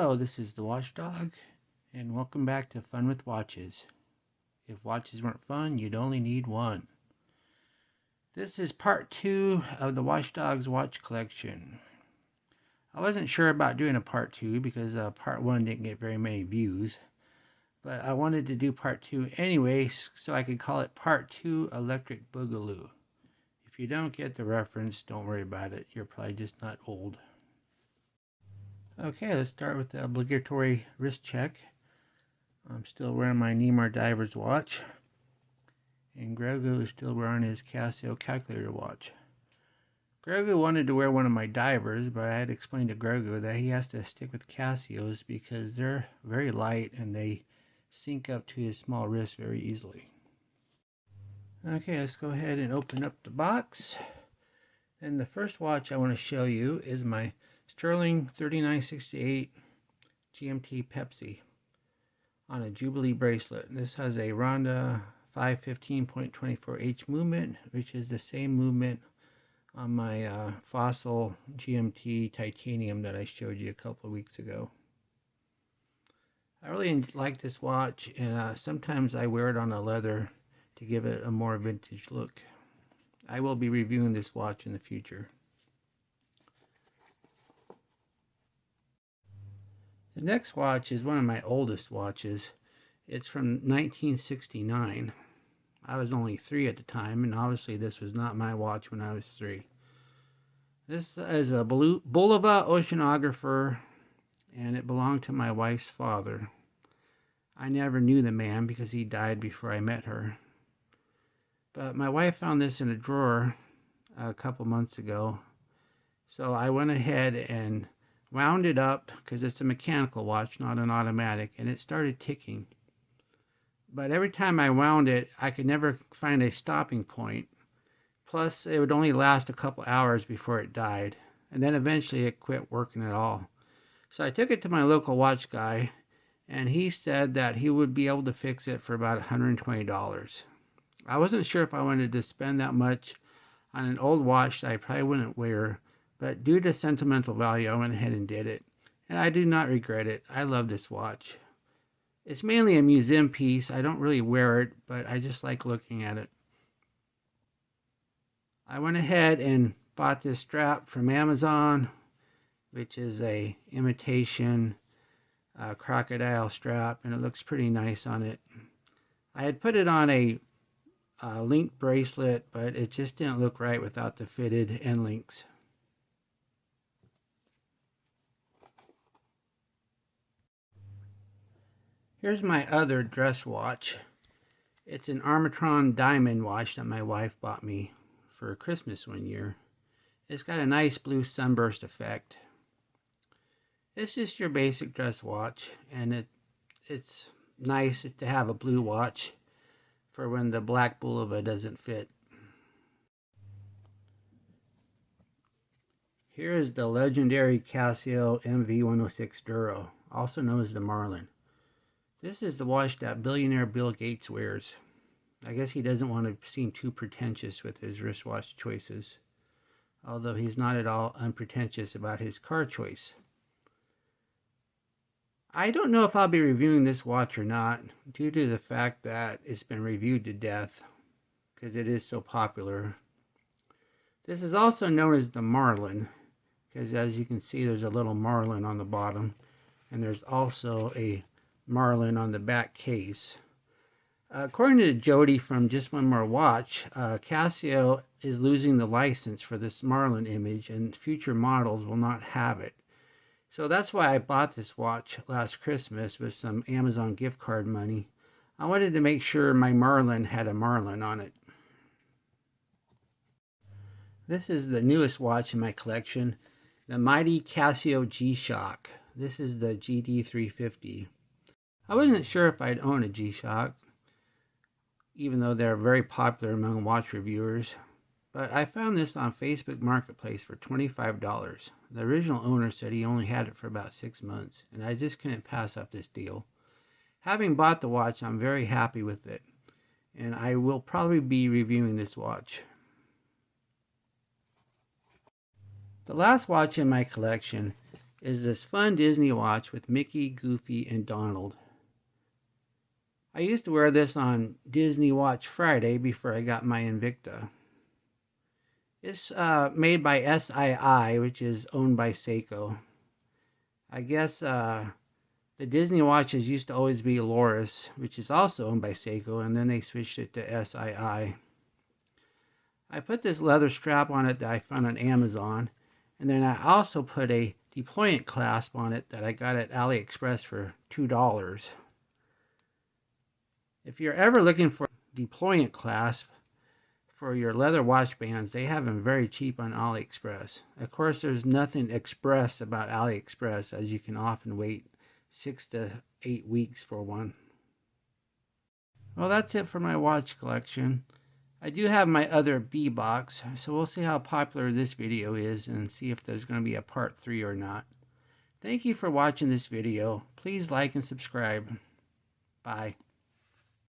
Hello, this is the Watchdog, and welcome back to Fun with Watches. If watches weren't fun, you'd only need one. This is part 2 of the Watchdog's watch collection. I wasn't sure about doing a part 2 because part 1 didn't get very many views, but I wanted to do part 2 anyway, so I could call it part 2 Electric Boogaloo. If you don't get the reference, don't worry about it. You're probably just not old. Okay, let's start with the obligatory wrist check. I'm still wearing my Neymar Diver's watch, and Grego is still wearing his Casio calculator watch. Grego wanted to wear one of my divers, but I had explained to Grego that he has to stick with Casios because they're very light and they sink up to his small wrist very easily. Okay, let's go ahead and open up the box. And the first watch I want to show you is my Sterling 3968 GMT Pepsi on a Jubilee bracelet. This has a Ronda 515.24H movement, which is the same movement on my Fossil GMT Titanium that I showed you a couple of weeks ago. I really like this watch, and sometimes I wear it on a leather to give it a more vintage look. I will be reviewing this watch in the future. The next watch is one of my oldest watches. It's from 1969. I was only 3 at the time, and obviously this was not my watch when I was 3. This is a Bulova oceanographer, and it belonged to my wife's father. I never knew the man because he died before I met her. But my wife found this in a drawer a couple months ago, so I went ahead and wound it up because it's a mechanical watch, not an automatic, and it started ticking. But every time I wound it, I could never find a stopping point. Plus, it would only last a couple hours before it died, and then eventually it quit working at all. So I took it to my local watch guy, and he said that he would be able to fix it for about $120. I wasn't sure if I wanted to spend that much on an old watch that I probably wouldn't wear, but due to sentimental value, I went ahead and did it. And I do not regret it. I love this watch. It's mainly a museum piece. I don't really wear it, but I just like looking at it. I went ahead and bought this strap from Amazon, which is a imitation crocodile strap, and it looks pretty nice on it. I had put it on a link bracelet, but it just didn't look right without the fitted end links. Here's my other dress watch. It's an Armatron diamond watch that my wife bought me for Christmas one year. It's got a nice blue sunburst effect. It's just your basic dress watch, and it's nice to have a blue watch for when the black Bulova doesn't fit. Here is the legendary Casio MV106 Duro, also known as the Marlin. This is the watch that billionaire Bill Gates wears. I guess he doesn't want to seem too pretentious with his wristwatch choices, although he's not at all unpretentious about his car choice. I don't know if I'll be reviewing this watch or not, due to the fact that it's been reviewed to death, because it is so popular. This is also known as the Marlin, because as you can see, there's a little Marlin on the bottom, and there's also a Marlin on the back case. According to Jody from Just One More Watch, Casio is losing the license for this Marlin image, and future models will not have it. So that's why I bought this watch last Christmas with some Amazon gift card money. I wanted to make sure my Marlin had a Marlin on it. This is the newest watch in my collection, the mighty Casio GShock. This is the GD350. I wasn't sure if I'd own a GShock, even though they're very popular among watch reviewers. But I found this on Facebook Marketplace for $25. The original owner said he only had it for about 6 months, and I just couldn't pass up this deal. Having bought the watch, I'm very happy with it, and I will probably be reviewing this watch. The last watch in my collection is this fun Disney watch with Mickey, Goofy, and Donald. I used to wear this on Disney Watch Friday before I got my Invicta. It's made by SII, which is owned by Seiko. I guess the Disney watches used to always be Loris, which is also owned by Seiko, and then they switched it to SII. I put this leather strap on it that I found on Amazon, and then I also put a deployment clasp on it that I got at AliExpress for $2. If you're ever looking for a deployment clasp for your leather watch bands, they have them very cheap on AliExpress. Of course, there's nothing express about AliExpress, as you can often wait 6 to 8 weeks for one. Well, that's it for my watch collection. I do have my other B box, so we'll see how popular this video is and see if there's going to be a part 3 or not. Thank you for watching this video. Please like and subscribe. Bye.